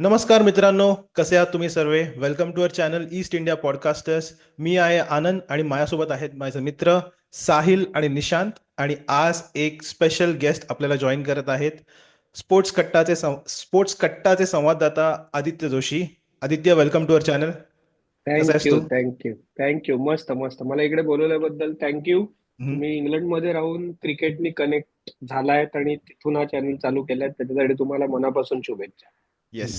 नमस्कार मित्रांनो, कसे आहात तुम्ही सर्व? Welcome to our channel East India podcasters. मी आहे आनंद आणि माझ्यासोबत आहेत माझे मित्र साहिल आणि निशांत. आणि आज एक स्पेशल गेस्ट आपल्याला जॉईन करत आहेत. स्पोर्ट्स कट्टाचे संवाददाता Aditya Joshi. Aditya, welcome to our channel. कसा आहेस थँक्यू तू? Thank you thank you. मस्त मस्त. मला इकडे बोलवल्याबद्दल थँक्यू. हम्म. तुम्ही इंग्लंडमध्ये राहून क्रिकेटनी कनेक्ट झालायत आणि तिथून हा चॅनल चालू केलाय, त्याच्यासाठी तुम्हाला मनापासून शुभेच्छा. येस.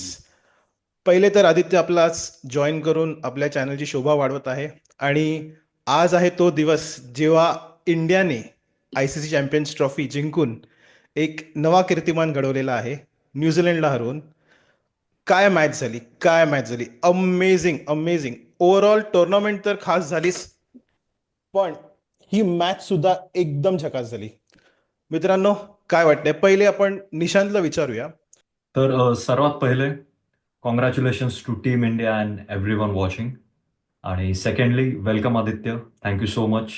पहिले तर आदित्य आपला जॉईन करून आपल्या चॅनलची शोभा वाढवत आहे. आणि आज आहे तो दिवस जेव्हा इंडियाने ICC चॅम्पियन्स ट्रॉफी जिंकून एक नवा कीर्तिमान घडवलेला आहे, न्यूझीलंडला हरवून. काय मॅच झाली, अमेझिंग अमेझिंग. ओव्हरऑल टुर्नामेंट तर खास झालीच, पण ही मॅच सुद्धा एकदम झकास झाली. मित्रांनो, काय वाटतंय? पहिले आपण निशांतला विचारूया. तर सर्वात पहिले congratulations to team India and everyone watching. आणि secondly welcome Aditya, thank you so much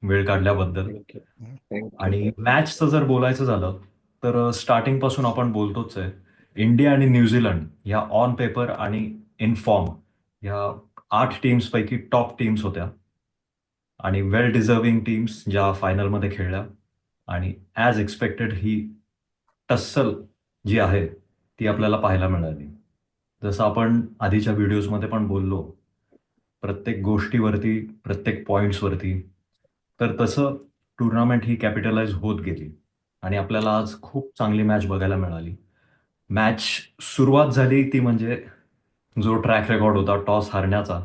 वेळ काढल्याबद्दल. Thank you thank you. आणि मॅचचं जर बोलायचं झालं तर स्टार्टिंग पासून आपण बोलतोच आहे. इंडिया आणि न्यूझीलंड ह्या ऑन पेपर आणि इन फॉर्म ह्या 8 टीम्स पैकी टॉप टीम्स होत्या आणि वेल डिझर्विंग टीम्स ज्या फायनलमध्ये खेळल्या. आणि ॲज एक्सपेक्टेड ही टस्सल जी आहे ती आपल्याला पाहायला मिळाली. जसं आपण आधीच्या व्हिडिओजमध्ये पण बोललो, प्रत्येक गोष्टीवरती, प्रत्येक पॉईंट्सवरती. तर तसं टुर्नामेंट ही कॅपिटलाइज होत गेली आणि आपल्याला आज खूप चांगली मॅच बघायला मिळाली. मॅच सुरुवात झाली ती म्हणजे जो ट्रॅक रेकॉर्ड होता टॉस हारण्याचा,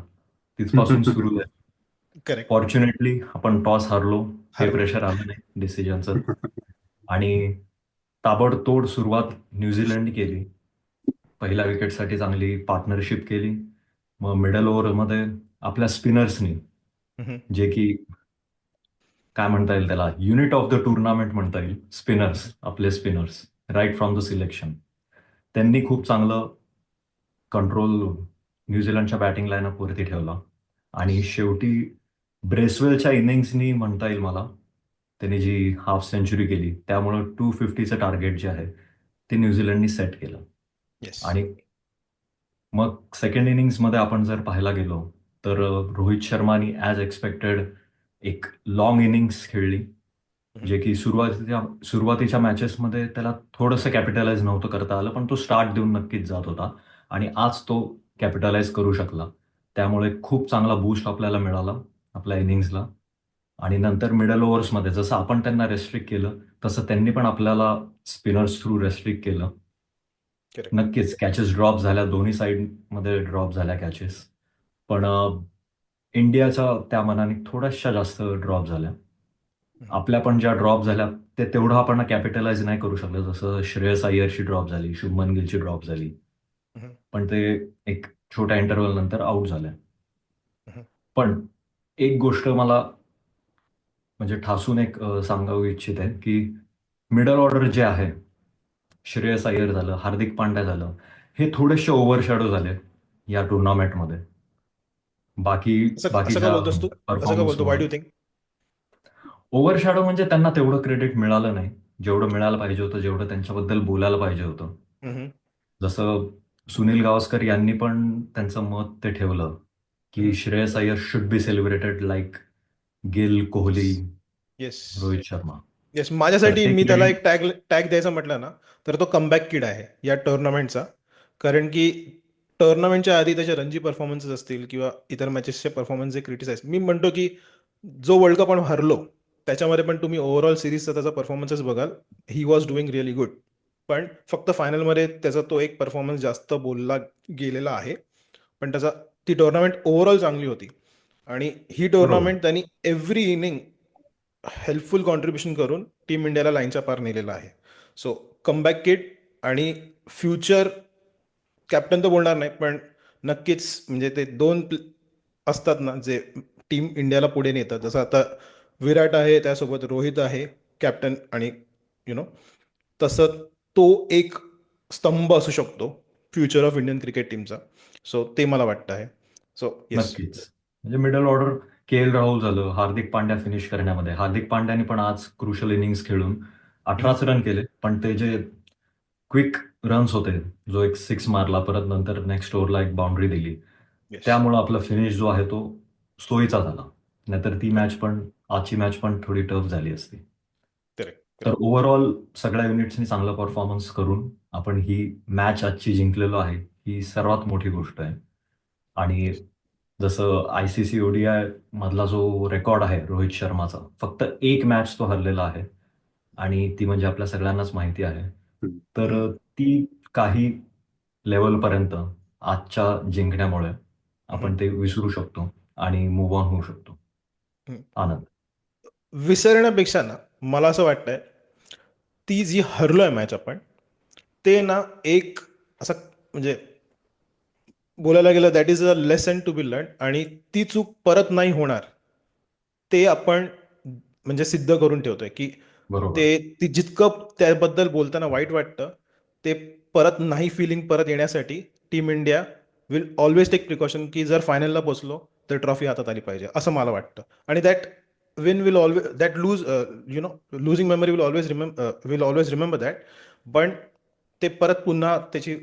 तिथपासून सुरू झाली. करेक्ट. फॉर्च्युनेटली आपण टॉस हारलो, काही हरलो. प्रेशर आलं नाही डिसिजनचं. आणि ताबडतोड सुरुवात न्यूझीलंडने केली. पहिल्या विकेटसाठी चांगली पार्टनरशिप केली. मग मिडल ओव्हरमध्ये आपल्या स्पिनर्सनी, हम्म. जे की काय म्हणता येईल त्याला, युनिट ऑफ द टुर्नामेंट म्हणता येईल, स्पिनर्स, आपले spinners right from the selection, त्यांनी खूप चांगलं कंट्रोल न्यूझीलंडच्या बॅटिंग लाईनअपवरती ठेवला. आणि शेवटी ब्रेसवेलच्या इनिंग्सनी म्हणता येईल मला, त्यांनी जी हाफ सेंचुरी केली त्यामुळं 250चं टार्गेट जे आहे ते न्यूझीलंडनी सेट केलं. येस. आणि मग सेकंड इनिंग्समध्ये आपण जर पाहायला गेलो तर रोहित शर्मानी ॲज एक्सपेक्टेड एक लॉंग इनिंग्स खेळली, जे की सुरुवातीच्या मॅचेसमध्ये त्याला थोडंसं कॅपिटलाइज नव्हतं करता आलं, पण तो स्टार्ट देऊन नक्कीच जात होता आणि आज तो कॅपिटलाइज करू शकला. त्यामुळे खूप चांगला बूस्ट आपल्याला मिळाला आपल्या इनिंग्सला. आणि नंतर मिडल ओव्हर्समध्ये जसं आपण त्यांना रेस्ट्रिक्ट केलं तसं त्यांनी पण आपल्याला स्पिनर्स थ्रू रेस्ट्रिक्ट केलं. करेक्ट. नक्कीच कॅचेस ड्रॉप झाल्या, दोन्ही साईडमध्ये ड्रॉप झाल्या कॅचेस. पण इंडियाच्या त्या मनाने थोड्याशा जास्त ड्रॉप झाल्या. आपल्या पण ज्या ड्रॉप झाल्या ते तेवढं आपण कॅपिटलाइज नाही करू शकलो. जसं श्रेयस अय्यरची ड्रॉप झाली, शुभमन गिलची ड्रॉप झाली, पण ते एक छोट्या इंटरव्हल नंतर आऊट झाल्या. पण एक गोष्ट मला म्हणजे ठासून एक सांगावं इच्छित आहे की मिडल ऑर्डर जे आहे, श्रेयस अय्यर झालं, हार्दिक पांड्या झालं, हे थोडेसे ओव्हरशॅडो झाले या टुर्नामेंटमध्ये असं का बाकीच्या बोलतोस तू? असं का बोलतो? वाय परफॉर्मन्समुळे. Do think? ओव्हरशॅडो म्हणजे त्यांना तेवढं क्रेडिट मिळालं नाही जेवढं मिळायला पाहिजे होतं, जेवढं त्यांच्याबद्दल बोलायला पाहिजे होतं. जसं सुनील गावस्कर यांनी पण त्यांचं मत ते ठेवलं की Shreyas Iyer should be celebrated like gill, Kohli, yes. Rohit Sharma. Yes. तर माझ्यासाठी ते मी त्याला क्रेडिट एक टॅग द्यायचं म्हटलं ना, तर तो कमबॅक किड आहे या टुर्नामेंटचा. कारण की टुर्नामेंटच्या आधी त्याचे रणजी परफॉर्मन्सेस असतील किंवा इतर मॅचेसचे परफॉर्मन्स जे क्रिटिसाइज, मी म्हणतो की जो वर्ल्ड कप आपण हरलो त्याच्यामध्ये पण तुम्ही ओव्हरऑल सिरीजचा त्याचा परफॉर्मन्सेस बघाल, he was doing really good. पण फक्त फायनलमध्ये त्याचा तो एक परफॉर्मन्स जास्त बोलला गेलेला आहे. पण त्याचा ती टुर्नामेंट ओव्हरऑल चांगली होती. आणि ही बरोबर. टुर्नामेंट त्यांनी एव्हरी इनिंग हेल्पफुल कॉन्ट्रीब्युशन करून टीम इंडियाला लाईनच्या पार नेलेला आहे. सो कमबॅक किड आणि फ्युचर कॅप्टन तर बोलणार नाही, पण नक्कीच म्हणजे ते असतात ना जे टीम इंडियाला पुढे नेतात. जसं आता विराट आहे, त्यासोबत रोहित आहे कॅप्टन, आणि तसं तो एक स्तंभ असू शकतो फ्युचर ऑफ इंडियन क्रिकेट टीमचा. सो ते मला वाटतं आहे. So yes. नक्कीच. म्हणजे मिडल ऑर्डर के.एल. राहुल झालं, हार्दिक पांड्या फिनिश करण्यामध्ये. हार्दिक पांड्याने पण आज क्रुशल इनिंग्स खेळून 18च रन केले, पण ते जे क्विक रन्स होते, जो एक 6 मारला, परत नंतर नेक्स्ट ओव्हरला एक बाउंड्री दिली. येस. त्यामुळं आपला फिनिश जो आहे तो सोयीचा झाला. नाहीतर ती मॅच पण, आजची मॅच पण थोडी टफ झाली असती. करेक्ट. तर ओव्हरऑल सगळ्या युनिट्सनी चांगला परफॉर्मन्स करून आपण ही मॅच आजची जिंकलेलो आहे, ही सर्वात मोठी गोष्ट आहे. आणि जसं ICC ODI मधला जो रेकॉर्ड आहे रोहित शर्माचा, फक्त एक मॅच तो हरलेला आहे आणि ती म्हणजे आपल्या सगळ्यांनाच माहिती आहे. तर ती काही लेवलपर्यंत आजच्या जिंकण्यामुळे आपण ते विसरू शकतो आणि मूव्ह ऑन होऊ शकतो. आनंद. विसरण्यापेक्षा ना मला असं वाटतंय ती जी हरलोय मॅच आपण ते ना एक असं म्हणजे बोलायला गेलं that is a lesson to be learn आणि ती चूक परत नाही होणार ते आपण म्हणजे सिद्ध करून ठेवतोय की बरोबर. ती जितकं त्याबद्दल बोलताना वाईट वाटतं ते परत नाही फिलिंग परत येण्यासाठी team India will always take precaution की जर फायनलला पोचलो तर ट्रॉफी हातात आली पाहिजे असं मला वाटतं. आणि that win will always that lose losing memory will always remember that. पण ते परत पुन्हा त्याची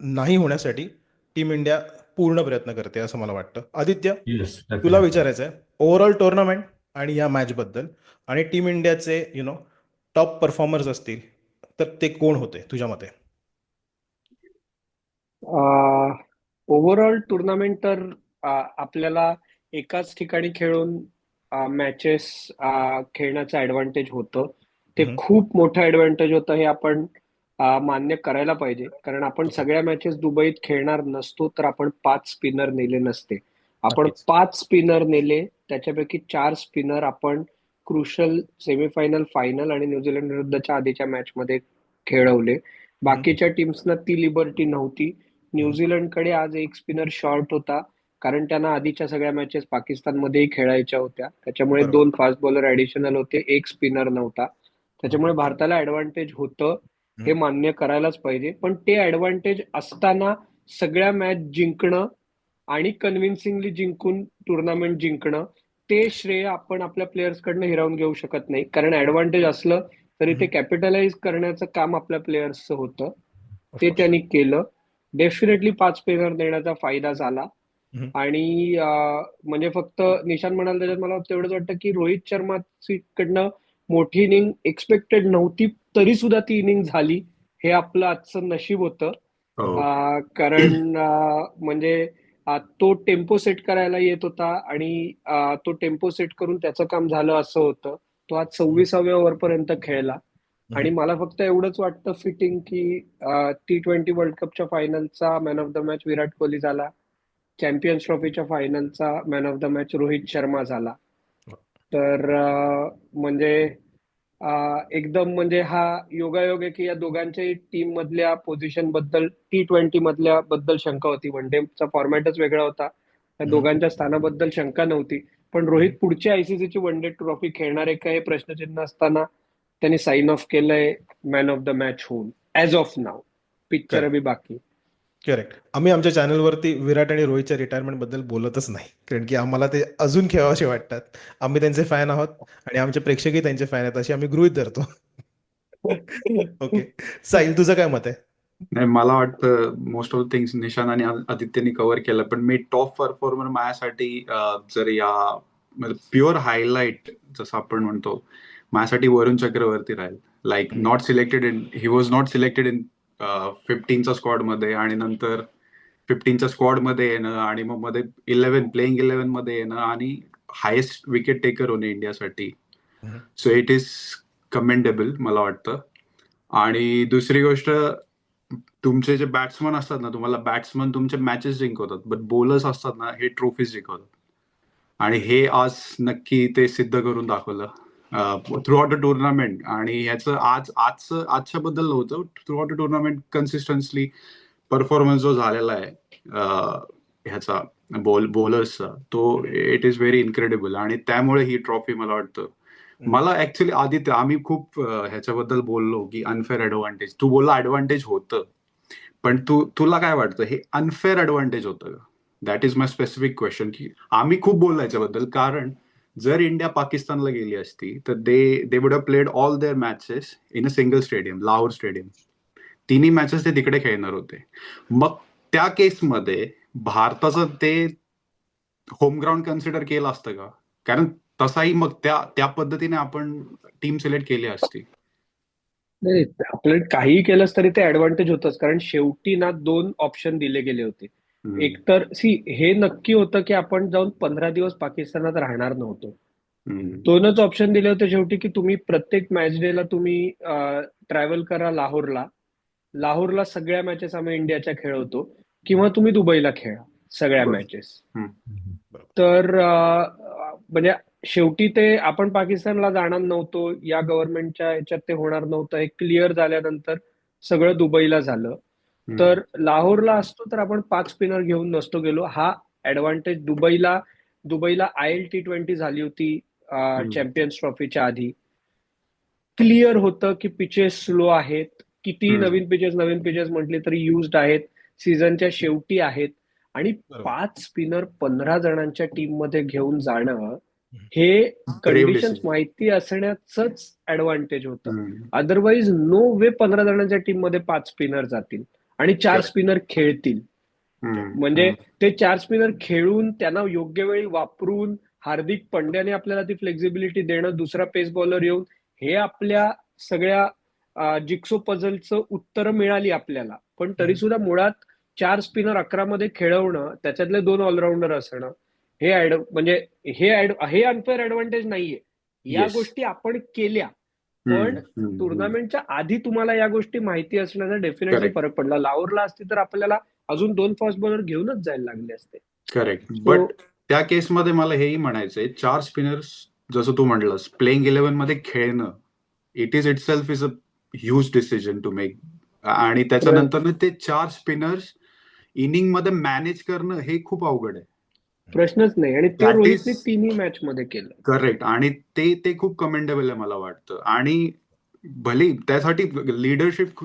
नाही होण्यासाठी टीम इंडिया पूर्ण प्रयत्न करते असं मला वाटतं. आदित्य, येस, तुला डेफिनेटली. विचारायचं आहे ओव्हरऑल टुर्नामेंट आणि या मॅचबद्दल आणि टीम इंडियाचे टॉप परफॉर्मर्स असतील तर ते कोण होते तुझ्या मते? ओव्हरऑल टुर्नामेंट तर आपल्याला एकाच ठिकाणी खेळून मॅचेस खेळण्याचं ॲडव्हान्टेज होतं. ते हम्म. खूप मोठं ॲडव्हान्टेज होतं हे आपण मान्य करायला पाहिजे. कारण आपण Okay. सगळ्या मॅचेस दुबईत खेळणार नसतो तर आपण 5 स्पिनर नेले नसते. आपण नक्कीच. 5 स्पिनर नेले, त्याच्यापैकी 4 स्पिनर आपण क्रुशल सेमीफायनल, फायनल आणि न्यूझीलंड विरुद्धच्या आधीच्या मॅचमध्ये खेळवले. बाकीच्या टीम्सना ती लिबर्टी नव्हती. न्यूझीलंडकडे आज एक स्पिनर शॉर्ट होता कारण त्यांना आधीच्या सगळ्या मॅचेस पाकिस्तानमध्येही खेळायच्या होत्या. त्याच्यामुळे बरोबर. 2 फास्ट बॉलर ॲडिशनल होते, एक स्पिनर नव्हता. त्याच्यामुळे भारताला ॲडव्हान्टेज होतं हे मान्य करायलाच पाहिजे. पण ते ॲडव्हान्टेज असताना सगळ्या मॅच जिंकणं आणि कन्व्हिन्सिंगली जिंकून टुर्नामेंट जिंकणं ते श्रेय आपण आपल्या प्लेयर्सकडनं हिरावून घेऊ शकत नाही. कारण ॲडव्हान्टेज असलं तरी ते कॅपिटलाइज करण्याचं काम आपल्या प्लेयर्सचं होतं. Of ते course. त्यांनी केलं. डेफिनेटली 5 स्पिनर देण्याचा फायदा झाला. आणि म्हणजे फक्त निशांत म्हणाल त्याच्यात मला तेवढंच वाटतं की रोहित शर्माकडनं मोठी इनिंग एक्सपेक्टेड नव्हती तरी सुद्धा ती इनिंग झाली हे आपलं आजचं नशीब होतं. कारण म्हणजे तो टेम्पो सेट करायला येत होता आणि तो टेम्पो सेट करून त्याचं काम झालं असं होतं. तो आज 26व्या ओव्हरपर्यंत खेळला आणि मला फक्त एवढंच वाटतं फिटिंग की T20 वर्ल्ड कपच्या फायनलचा man of the match Virat Kohli झाला. चॅम्पियन्स ट्रॉफीच्या फायनलचा man of the match Rohit Sharma झाला. तर म्हणजे एकदम म्हणजे हा योगायोग आहे की या दोघांच्याही टीम मधल्या पोझिशन बद्दल T20 मधल्या बद्दल शंका होती. वन डेचा फॉर्मॅटच वेगळा होता. त्या दोघांच्या स्थानाबद्दल शंका नव्हती. पण रोहित पुढची ICCची वन डे ट्रॉफी खेळणार आहे का हे प्रश्नचिन्ह असताना त्यांनी साइन ऑफ केलंय मॅन ऑफ द मॅच होऊन ॲज ऑफ नाव. पिक्चर अभी बाकी. करेक्ट. आम्ही आमच्या चॅनलवरती विराट आणि रोहितच्या रिटायरमेंट बद्दल बोलतच नाही कारण की आम्हाला ते अजून खेळावेसे वाटतात. आम्ही त्यांचे फॅन आहोत आणि आमचे प्रेक्षकही त्यांचे फॅन आहेत अशी आम्ही गृहीत धरतो. ओके. साहिल, तुझं काय मत आहे? नाही, मला वाटतं मोस्ट ऑफ थिंग्स निशान आणि आदित्यनी कव्हर केलं. पण मी टॉप परफॉर्मर माझ्यासाठी जर या प्युअर हायलाइट जसं आपण म्हणतो माझ्यासाठी वरुण चक्रवर्ती राहील. Like not selected in he was not selected in 15च्या स्क्वॉड मध्ये आणि नंतर 15च्या स्क्वॉड मध्ये येणं आणि मग मध्ये प्लेइंग 11 मध्ये येणं आणि हायेस्ट विकेट टेकर होणे इंडियासाठी. सो इट इज कमेंडेबल मला वाटतं. आणि दुसरी गोष्ट, तुमचे जे बॅट्समन असतात ना, तुम्हाला बॅट्समन तुमचे मॅचेस जिंकवतात, बट बॉलर्स असतात ना हे ट्रॉफीज जिंकवतात. आणि हे आज नक्की ते सिद्ध करून दाखवलं थ्रू आउट द टुर्नामेंट. आणि ह्याचं आजच्या बद्दल नव्हतं, throughout the tournament consistently performance जो झालेला आहे ह्याचा बॉलर्सचा तो इट इज व्हेरी इनक्रेडिबल. आणि त्यामुळे ही ट्रॉफी मला वाटतं मला ऍक्च्युली आदित्य आम्ही खूप ह्याच्याबद्दल बोललो की अनफेअर ऍडव्हान्टेज. तू बोलला ऍडव्हान्टेज होतं, पण तुला काय वाटतं हे अनफेअर ऍडव्हान्टेज होतं का? That is my specific question. की आम्ही खूप बोललो याच्याबद्दल कारण जर इंडिया पाकिस्तानला गेली असती तर they would have played all their matches in a single stadium, Lahore stadium. तिन्ही मॅचेस ते तिकडे खेळणार होते. मग त्या केसमध्ये भारताचं ते होम ग्राउंड कन्सिडर केलं असतं का? कारण तसाही मग त्या पद्धतीने आपण टीम सिलेक्ट केली असती. नाही, आपल्याला काहीही केलंच तरी ते ऍडव्हान्टेज होतंच, कारण शेवटी ना 2 ऑप्शन दिले गेले होते. एक तर हे नक्की होतं की आपण जाऊन 15 दिवस पाकिस्तानात राहणार नव्हतो. 2च ऑप्शन दिले होते शेवटी, की तुम्ही प्रत्येक मॅच डेला तुम्ही ट्रॅव्हल करा लाहोरला. लाहोरला सगळ्या मॅचेस आम्ही इंडियाच्या खेळवतो, किंवा तुम्ही दुबईला खेळा सगळ्या बरं. मॅचेस. बरोबर. तर म्हणजे शेवटी ते आपण पाकिस्तानला जाणार नव्हतो, या गव्हर्नमेंटच्या ह्याच्यात ते होणार नव्हतं, हे क्लिअर झाल्यानंतर सगळं दुबईला झालं. तर लाहोरला असतो तर आपण 5 स्पिनर घेऊन नसतो गेलो. हा ऍडव्हान्टेज दुबईला ILT20 झाली होती चॅम्पियन्स ट्रॉफीच्या आधी. क्लिअर होतं की पिचेस स्लो आहेत, किती नवीन पिचेस म्हटली तरी युज्ड आहेत, सीझनच्या शेवटी आहेत, आणि बरोबर. 5 स्पिनर 15 जणांच्या टीम मध्ये घेऊन जाणं हे Brave कंडिशन्स decision. माहिती असण्याचंच ऍडव्हान्टेज होतं. अदरवाईज नो वे 15 जणांच्या टीम मध्ये 5 स्पिनर जातील आणि 4 Correct. स्पिनर खेळतील. म्हणजे ते 4 स्पिनर खेळून त्यांना योग्य वेळी वापरून हार्दिक पंड्याने आपल्याला ती फ्लेक्झिबिलिटी देणं, दुसरा पेस बॉलर येऊन, हे आपल्या सगळ्या जिक्सो पझलचं उत्तर मिळाली आपल्याला. पण तरी सुद्धा मुळात 4 स्पिनर 11 मध्ये खेळवणं, त्याच्यातले 2 ऑलराऊंडर असणं, म्हणजे हे अनफेअर ऍडव्हान्टेज नाहीये. या Yes. गोष्टी आपण केल्या, पण टुर्नामेंटच्या आधी तुम्हाला या गोष्टी माहिती असण्याचा डेफिनेटली Correct. फरक पडला. लाहोरला असती तर आपल्याला अजून 2 फास्ट बॉलर घेऊनच जायला लागले असते. करेक्ट. So- बट त्या केसमध्ये मला हेही म्हणायचंय, 4 स्पिनर्स जसं तू म्हणलंस प्लेइंग 11 मध्ये खेळणं, it is itself is a huge decision to make. आणि त्याच्यानंतर ते 4 स्पिनर्स इनिंग मध्ये मॅनेज करणं हे खूप अवघड आहे. प्रश्नच नाही, आणि ते That रोहितने is- 3 मॅच मध्ये केलं. करेक्ट. आणि ते खूप कमेंडेबल आहे मला वाटतं. आणि भले त्यासाठी लिडरशिप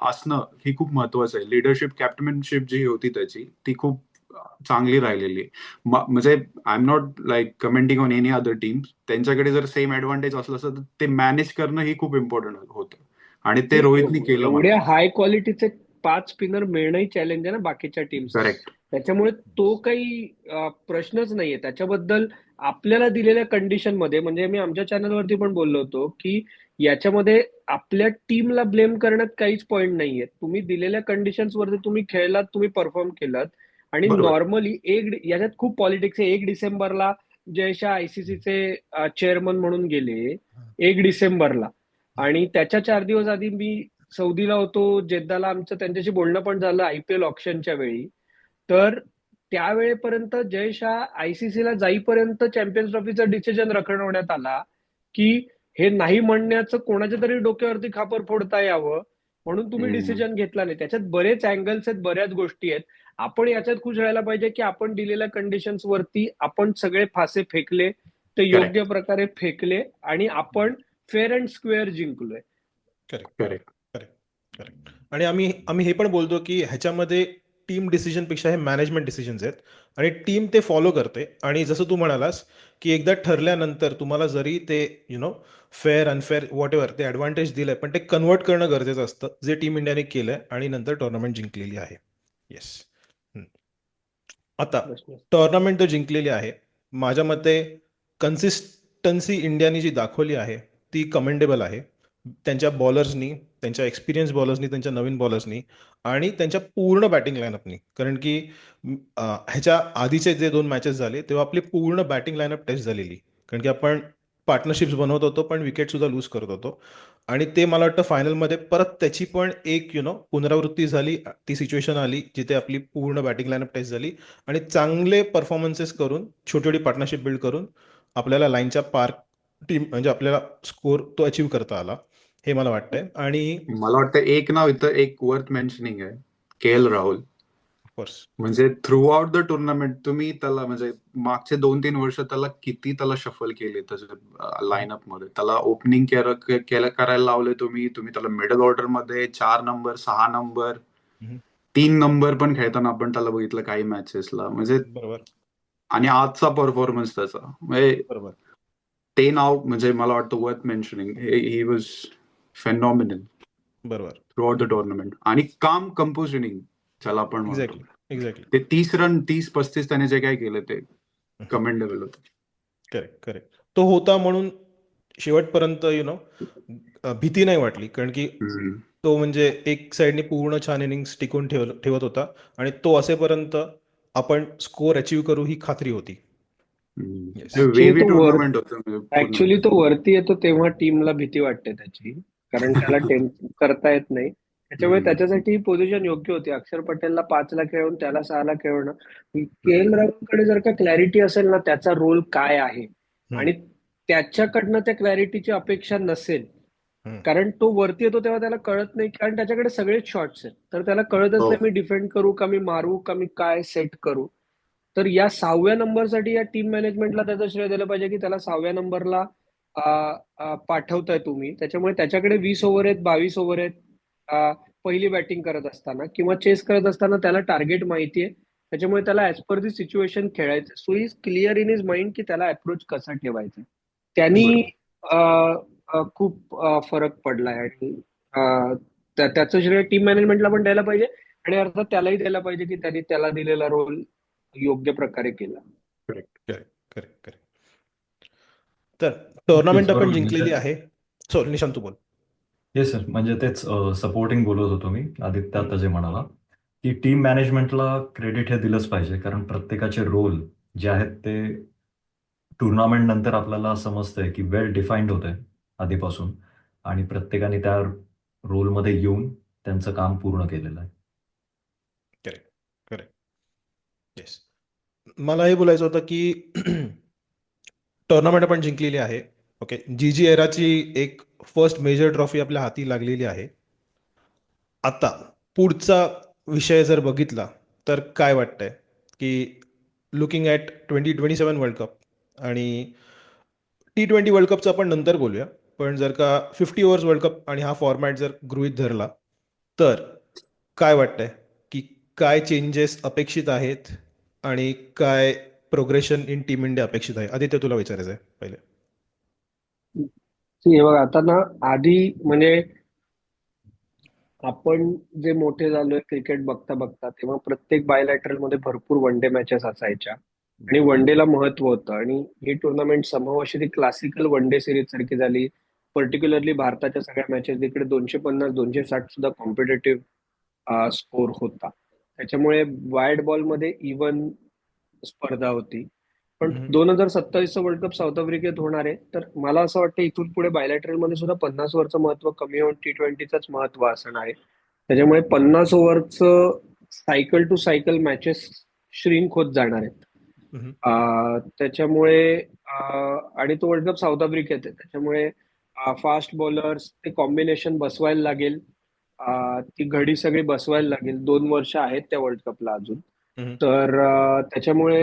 असणं ही खूप महत्वाचं आहे. लिडरशिप, कॅप्टनशिप जी होती त्याची, ती खूप चांगली राहिलेली. म्हणजे I am not like commenting on any other teams. त्यांच्याकडे जर सेम ऍडव्हान्टेज असलं असतं तर ते मॅनेज करणं ही खूप इम्पॉर्टंट होतं, आणि ते रोहितनी केलं. एवढ्या हाय क्वालिटीचे 5 स्पिनर मिळणंही चॅलेंज आहे ना बाकीच्या टीम्स. करेक्ट. त्याच्यामुळे तो काही प्रश्नच नाहीये. त्याच्याबद्दल आपल्याला दिलेल्या कंडिशन मध्ये, म्हणजे मी आमच्या चॅनलवरती पण बोललो होतो की याच्यामध्ये आपल्या टीमला ब्लेम करण्यात काहीच पॉईंट नाहीये. तुम्ही दिलेल्या कंडिशन्स वरती तुम्ही खेळलात, तुम्ही परफॉर्म केलात. आणि बरोबर. नॉर्मली याच्यात खूप पॉलिटिक्स आहे. 1 डिसेंबरला जयशाह ICCचे चेअरमन म्हणून गेले 1 डिसेंबरला, आणि त्याच्या 4 दिवस आधी मी सौदीला होतो, जेद्दाला. आमचं त्यांच्याशी बोलणं पण झालं IPL ऑप्शनच्या वेळी. तर त्यावेळेपर्यंत जयशाह ICCला जाईपर्यंत चॅम्पियन्स ट्रॉफीचा डिसिजन रखडवण्यात आला की हे नाही म्हणण्याचं कोणाच्या तरी डोक्यावरती खापर फोडता यावं म्हणून तुम्ही डिसिजन घेतला नाही. त्याच्यात बरेच अँगल्स आहेत, बऱ्याच गोष्टी आहेत. आपण याच्यात खुश राहायला पाहिजे की आपण दिलेल्या कंडिशन्स वरती आपण सगळे फासे फेकले, ते योग्य प्रकारे फेकले, आणि आपण फेअर अँड स्क्वेअर जिंकलोय. करेक्ट. आणि आम्ही हे पण बोलतो की ह्याच्यामध्ये टीम डिसिजनपेक्षा हे मॅनेजमेंट डिसिजन्स आहेत, आणि टीम ते फॉलो करते. आणि जसं तू म्हणालास की एकदा ठरल्यानंतर तुम्हाला जरी ते फेअर अनफेअर वॉट एव्हर ते ॲडव्हान्टेज दिलंय, पण ते कन्वर्ट करणं गरजेचं असतं, जे टीम इंडियाने केलंय आणि नंतर टुर्नामेंट जिंकलेली आहे. येस. आता टुर्नामेंट तर जिंकलेली आहे. माझ्या मते कन्सिस्टन्सी इंडियाने जी दाखवली आहे ती कमेंडेबल आहे. त्यांच्या बॉलर्सनी, त्यांच्या एक्सपिरियन्स बॉलर्सनी, त्यांच्या नवीन बॉलर्सनी, आणि त्यांच्या पूर्ण बॅटिंग लाईनअपनी. कारण की ह्याच्या आधीचे जे 2 मॅचेस झाले तेव्हा आपली पूर्ण बॅटिंग लाईनअप टेस्ट झालेली, कारण की आपण पार्टनरशिप्स बनवत होतो पण विकेटसुद्धा लूज करत होतो. आणि ते मला वाटतं फायनलमध्ये परत त्याची पण एक पुनरावृत्ती झाली. ती सिच्युएशन आली जिथे आपली पूर्ण बॅटिंग लाईनअप टेस्ट झाली, आणि चांगले परफॉर्मन्सेस करून, छोटी छोटी पार्टनरशिप बिल्ड करून आपल्याला लाईनच्या पार टीम, म्हणजे आपल्याला स्कोर तो अचीव करता आला, हे मला वाटतंय. आणि मला वाटतं एक नाव इथं एक वर्थ मेन्शनिंग आहे, KL राहुल. ऑफकोर्स म्हणजे थ्रू आउट द टुर्नामेंट तुम्ही त्याला, म्हणजे मागचे 2-3 वर्ष त्याला शफल केले त्याच्या लाईनअप मध्ये. त्याला ओपनिंग करायला लावले तुम्ही त्याला मिडल ऑर्डर मध्ये 4 नंबर, 6 नंबर, 3 नंबर पण खेळताना आपण त्याला बघितलं काही मॅचेसला. म्हणजे बरोबर. आणि आजचा परफॉर्मन्स त्याचा, म्हणजे बरोबर. ते नाव म्हणजे मला वाटतं वर्थ मेन्शनिंग. ही वॉज फेनॉमिनल बरोबर. थ्रू आउट द टुर्नामेंट आणि काम कंपोज इनिंग ज्याला आपण म्हणतो. Exactly exactly. ते 30 त्याने जे काय केलं ते कमेंडेबल होतं. Correct correct. तो होता म्हणून शेवटपर्यंत भीती नाही वाटली, कारण की तो म्हणजे एक साईडने पूर्ण छान इनिंग्स टिकून ठेवत होता आणि तो असेपर्यंत आपण स्कोअर अचीव्ह करू ही खात्री होती. Yes. वेवी टुर्नामेंट होतं म्हणजे पूर्ण. ऍक्च्युली तो वरती येतो तेव्हा टीमला भीती वाटते त्याची, कारण त्याला करता येत नाही. त्याच्यामुळे त्याच्यासाठी पोझिशन योग्य होती. अक्षर पटेलला 5ला खेळवून त्याला 6ला खेळवणं. के.एल. राहुलकडे जर का क्लॅरिटी असेल ना त्याचा रोल काय आहे आणि त्याच्याकडनं त्या क्लॅरिटीची अपेक्षा नसेल, कारण तो वरती येतो तेव्हा त्याला कळत नाही, कारण त्याच्याकडे सगळेच शॉट्स आहेत, तर त्याला कळतच नाही मी डिफेंड करू का, मी मारू का, मी काय सेट करू. तर या 6व्या नंबरसाठी या टीम मॅनेजमेंटला त्याचं श्रेय दिलं पाहिजे की त्याला 6व्या नंबरला पाठवताय तुम्ही. त्याच्यामुळे त्याच्याकडे 20 ओव्हर आहेत, 22 ओव्हर आहेत पहिली बॅटिंग करत असताना किंवा चेस करत असताना त्याला टार्गेट माहितीये, त्याच्यामुळे त्याला ऍज पर दी सिच्युएशन खेळायचं. So is clear in is mind की त्याला अप्रोच कसा ठेवायचा. त्यांनी खूप फरक पडलाय आणि त्याचं श्रेय टीम मॅनेजमेंटला पण द्यायला पाहिजे आणि अर्थात त्यालाही द्यायला पाहिजे की त्यांनी त्याला दिलेला रोल योग्य प्रकारे केला. Correct correct correct. तर टुर्नामेंट आपण जिंकलेली आहे. सो निशांत तू बोल. येस सर, म्हणजे तेच सपोर्टिंग बोलत होतो मी आदित्य आता जे म्हणाला, की टीम मॅनेजमेंटला क्रेडिट हे दिलंच पाहिजे, कारण प्रत्येकाचे रोल जे आहेत ते टुर्नामेंट नंतर आपल्याला समजतंय की वेल डिफाईन्ड होतंय आधीपासून आणि प्रत्येकाने त्या रोलमध्ये येऊन त्यांचं काम पूर्ण केलेलं आहे. Correct correct. येस. मला हे बोलायचं होतं की टुर्नामेंट आपण जिंकलेली आहे. ओके. जी एराची एक फर्स्ट मेजर ट्रॉफी आपल्या हाती लागलेली आहे. आता पुढचा विषय जर बघितला तर काय वाटतंय की लुकिंग ॲट 2027 वर्ल्ड कप आणि T20 वर्ल्ड कपचं आपण नंतर बोलूया, पण जर का 50 ओव्हर्स वर्ल्ड कप आणि हा फॉर्मॅट जर गृहीत धरला तर काय वाटतंय की काय चेंजेस अपेक्षित आहेत आणि काय प्रोग्रेशन इन टीम इंडिया अपेक्षित आहे? आदित्य, तुला विचारायचं आहे पहिले. हे बघा, आता ना आधी म्हणजे आपण जे मोठे झालोय क्रिकेट बघता बघता तेव्हा प्रत्येक बायलॅटरल मध्ये भरपूर वन डे मॅचेस असायच्या आणि वन डेला महत्व होतं आणि ही टुर्नामेंट समहाऊ अशी ती क्लासिकल वन डे सिरीज सारखी झाली. पर्टिक्युलरली भारताच्या सगळ्या मॅचेस इकडे 250 260 सुद्धा कॉम्पिटेटिव्ह स्कोर होता. त्याच्यामुळे वाईड बॉल मध्ये इव्हन स्पर्धा होती. पण 2027चं वर्ल्ड कप साऊथ आफ्रिकेत होणार आहे, तर मला असं वाटतं इथून पुढे बायलॅटरल मध्ये सुद्धा 50 ओव्हरचं महत्व कमी होऊन T20चंच महत्व असणार आहे. त्याच्यामुळे 50 ओव्हरचं cycle to cycle matches shrink होत जाणार आहेत. त्याच्यामुळे आणि तो वर्ल्ड कप साऊथ आफ्रिकेत आहे, त्याच्यामुळे फास्ट बॉलर्स ते कॉम्बिनेशन बसवायला लागेल. ती घडी सगळी बसवायला लागेल. 2 वर्ष आहेत त्या वर्ल्ड कपला अजून. तर त्याच्यामुळे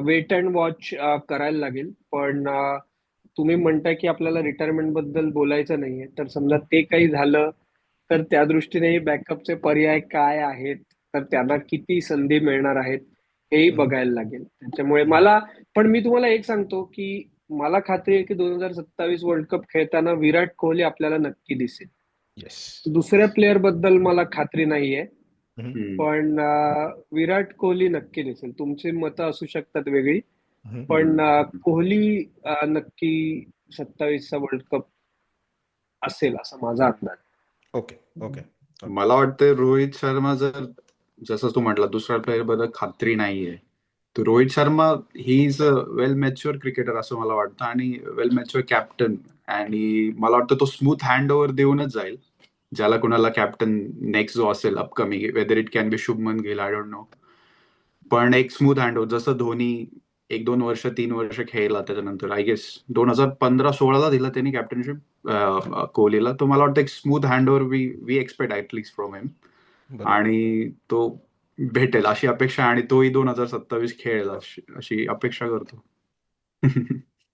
वेट अँड वॉच करायला लागेल. पण तुम्ही म्हणताय की आपल्याला रिटायरमेंट बद्दल बोलायचं नाहीये, तर समजा ते काही झालं तर त्या दृष्टीने बॅकअपचे पर्याय काय आहेत, तर त्यांना किती संधी मिळणार आहेत हेही बघायला लागेल. त्याच्यामुळे मी तुम्हाला एक सांगतो की मला खात्री आहे की 2027 वर्ल्ड कप खेळताना विराट कोहली आपल्याला नक्की दिसेल. दुसऱ्या प्लेअर बद्दल मला खात्री नाहीये, पण विराट कोहली नक्की दिसेल. तुमची मतं असू शकतात वेगळी, पण कोहली नक्की 27चा वर्ल्ड कप असेल असं माझा अंदाज. Okay okay. मला वाटतं रोहित शर्मा जसं तू म्हटला दुसऱ्या प्लेअर बद्दल खात्री नाहीये, तर Rohit Sharma he is a well mature cricketer असं मला वाटतं आणि वेल मॅच्युअर कॅप्टन. आणि मला वाटतं तो स्मूथ हँड ओव्हर देऊनच जाईल ज्याला कुणाला कॅप्टन नेक्स्ट जो असेल upcoming, whether it can be Shubman Gill, I don't know. पण एक स्मूथ हँड ओव्हर जसं धोनी 1-2 वर्ष 3 वर्ष खेळला, त्याच्यानंतर आय गेस 2015-16ला दिला त्यांनी कॅप्टनशिप कोहलीला. तो मला वाटतं एक smooth handover we expect at least from him आणि तो भेटेल अशी अपेक्षा आणि तोही 2027 खेळेल अशी अपेक्षा करतो.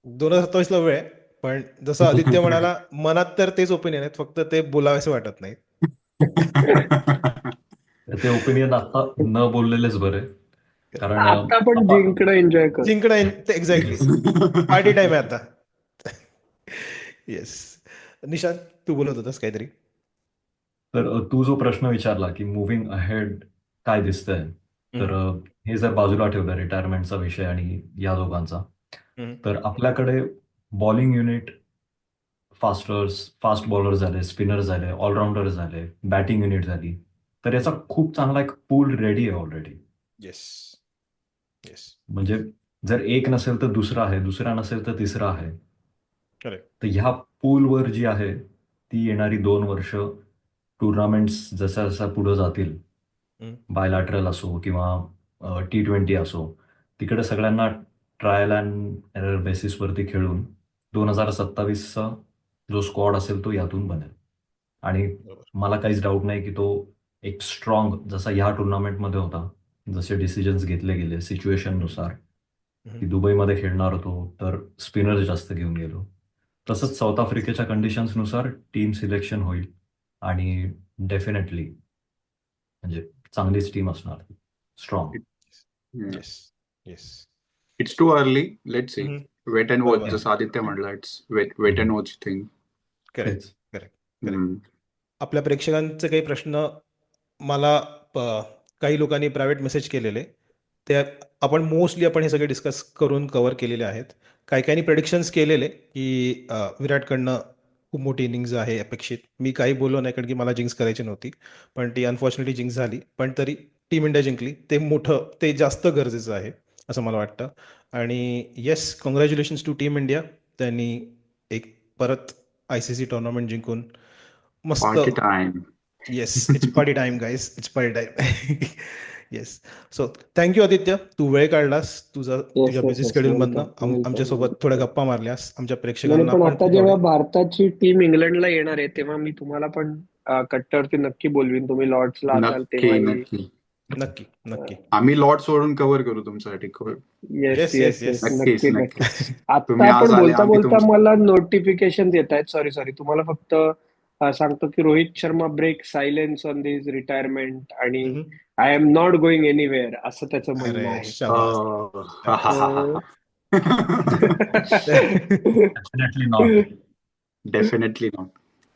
2027ला वेळ आहे, पण जसं आदित्य म्हणाला मनात तर तेच ओपिनियन आहेत, फक्त ते बोलावेसे वाटत नाही. ते ओपिनियन आता न बोललेलेच बरे, कारण आता पण जिंकणं एन्जॉय कर. जिंकणं एक्झॅक्टली. पार्टी टाइम आहे आता. येस. निशांत, तू बोलत होतास काहीतरी. तर तू जो प्रश्न विचारला की मुव्हिंग अहेड काय दिसतंय, तर हे जर बाजूला ठेवलं रिटायरमेंटचा विषय आणि या दोघांचा, तर आपल्याकडे बॉलिंग युनिट, फास्ट बॉलर झाले, स्पिनर झाले, ऑलराऊंडर झाले, बॅटिंग युनिट झाली, तर याचा खूप चांगला एक पूल रेडी आहे ऑलरेडी. येस येस म्हणजे जर एक नसेल तर दुसरा आहे, दुसरा नसेल तर तिसरा आहे. करेक्ट. तर ह्या पूलवर जी आहे ती येणारी 2 वर्ष टुर्नामेंट्स जसा जसा पुढे जातील, बायलॅटरल असो किंवा T20 असो, तिकडे सगळ्यांना ट्रायल अँड एरर बेसिसवरती खेळून 2027चा जो स्क्वॉड असेल तो यातून बनेल. आणि बरोबर. मला काहीच डाऊट नाही की तो एक स्ट्रॉंग जसा ह्या टुर्नामेंटमध्ये होता, जसे डिसिजन्स घेतले गेले सिच्युएशननुसार, की दुबईमध्ये खेळणार होतो तर स्पिनर्स जास्त घेऊन गेलो, तसंच साऊथ आफ्रिकेच्या कंडिशन्सनुसार टीम सिलेक्शन होईल आणि डेफिनेटली म्हणजे चांगलीच टीम असणार, strong. Yes yes it's too early, let see, wait and watch. बरोबर. जसं आदित्य म्हणलं, it's wait and watch thing. Correct correct correct. आपल्या प्रेक्षकांचे काही प्रश्न मला काही लोकांनी प्रायव्हेट मेसेज केलेले, ते आपण मोस्टली हे सगळे डिस्कस करून कव्हर केलेले आहेत. काही काहींनी प्रेडिक्शन्स केलेले की विराटकडनं खूप मोठी इनिंग्ज आहे अपेक्षित. मी काही बोललो नाही कारण की मला जिंक्स करायची नव्हती, पण ती अनफॉर्च्युनेटली जिंक्स झाली. पण तरी टीम इंडिया जिंकली, ते जास्त गरजेचं आहे असं मला वाटतं. आणि yes, congratulations to team India. त्यांनी एक परत ICC टुर्नामेंट जिंकून मस्त. Party time. Yes, it's party time guys, it's party time. Yes. So thank you Aditya, तू वेळ काढलास तुझ्या बिझी शेड्यूलमधनं आमच्यासोबत थोड्या गप्पा मारल्यास. आमच्या प्रेक्षकांना पण पण आता खूप जेव्हा आवडेल. भारताची टीम इंग्लंडला येणार आहे तेव्हा मी तुम्हाला पण कट्ट्यावरती नक्की बोलवीन. तुम्ही लॉर्ड्सला असाल नक्की तेव्हाही. नक्की. नक्की नक्की. आम्ही लॉर्ड सोडून कव्हर करू तुमच्यासाठी. Yes yes yes yes yes, yes. नक्कीच नक्की नक्की. नक्कीच. आता तुम्ही आज आपण आले, बोलता आम्ही बोलता तुमचं. मला नोटिफिकेशन येत आहेत. सॉरी, तुम्हाला फक्त सांगतो की Rohit Sharma break silence on this retirement आणि I am not going anywhere असं त्याचं म्हणणं अरे आहे. शाबास. Definitely not. Definitely not.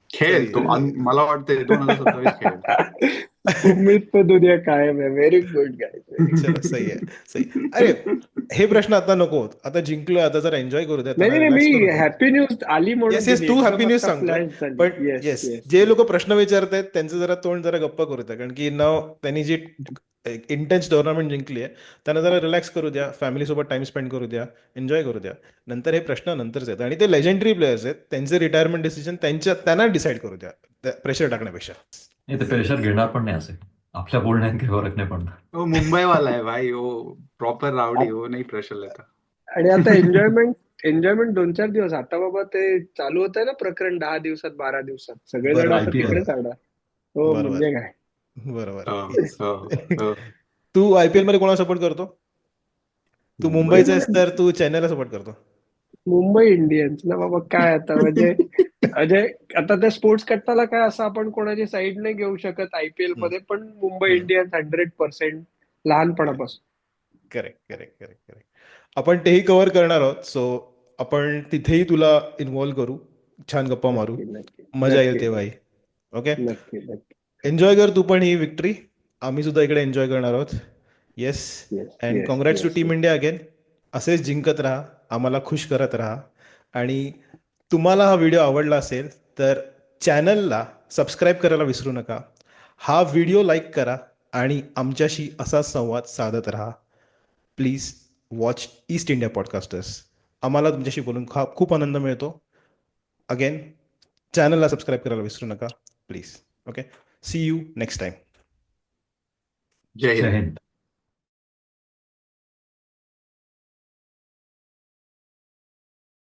खेळेल सही तो. आहे. मला वाटतं 2027 खेळेल. उम्मीद पे दुनिया कायम है. Very good guys. चलो, सही आहे, सही. अरे हे प्रश्न आता नको. आता जिंकलोय, आता जरा एन्जॉय करू द्या, नाही त्यांना नाही, रिलॅक्स मी करू द्या. हॅपी न्यूज आली म्हणून येस येस, दिली. तू एकदम हॅपी न्यूज आता सांगतोय. फ्लॅश झाली. पण येस येस, येस. जे लोक प्रश्न विचारतायत त्यांचं जरा तोंड जरा गप्पा करू द्या, कारण की त्यांनी जी इंटेन्स टुर्नामेंट जिंकली आहे त्यांना जरा रिलॅक्स करू द्या, फॅमिलीसोबत टाइम स्पेंड करू द्या, एन्जॉय करू द्या. नंतर हे प्रश्न नंतरच आहेत आणि ते लेजेंडरी प्लेयर्स आहेत, त्यांचे रिटायरमेंट डिसिजन त्यांना डिसाईड करू द्या, प्रेशर टाकण्यापेक्षा. नाही, ते प्रेशर घेणार पण नाही असे. आपल्या बोलण्यात काही फरक नाही पडणार. वो मुंबई वाला है भाई, वो प्रॉपर रावडी, वो नहीं प्रेशर लेता. आणि आता एन्जॉयमेंट 2-4 दिवस. आता बाबा ते चालू होत आहे ना प्रकरण 10 दिवसात 12 दिवसात. सगळेजण बरोबर, आता IPL. तिकडेच आडा. हो बरोबर म्हणजे काय. बरोबर. हो, Yes. हो, हो. तू IPL मध्ये कोणाला सपोर्ट करतो? तू मुंबईचा आहेस तर तू चेन्नईला सपोर्ट करतो? मुंबई इंडियन्स ना बाबा. काय आता म्हणजे आता त्या स्पोर्ट्स कट्टाला काय असं आपण कोणाची साईड नाही घेऊ शकत IPL मध्ये. पण मुंबई इंडियन्स 100% लहानपणापासून. Correct correct correct correct. आपण तेही कव्हर करणार आहोत. सो आपण तिथेही तुला इन्व्हॉल्व करू, छान गप्पा मारू, नक्की नक्की मजा येईल नक्की तेव्हाही. ओके, नक्की नक्की. एन्जॉय कर तू पण ही विक्ट्री. आम्ही सुद्धा इकडे एन्जॉय करणार आहोत. Yes, yes and yes congrats to yes. Team India again. असेच जिंकत राहा, आम्हाला खुश करत राहा. आणि तुम्हाला हा व्हिडिओ आवडला असेल तर चॅनलला सबस्क्राईब करायला विसरू नका. हा व्हिडिओ लाईक करा आणि आमच्याशी असा संवाद साधत राहा. Please watch east India podcasters. आम्हाला तुमच्याशी बोलून खूप आनंद मिळतो. अगेन, चॅनलला सबस्क्राईब करायला विसरू नका please. Okay, see you next time. जय जय हिंद. हिंद.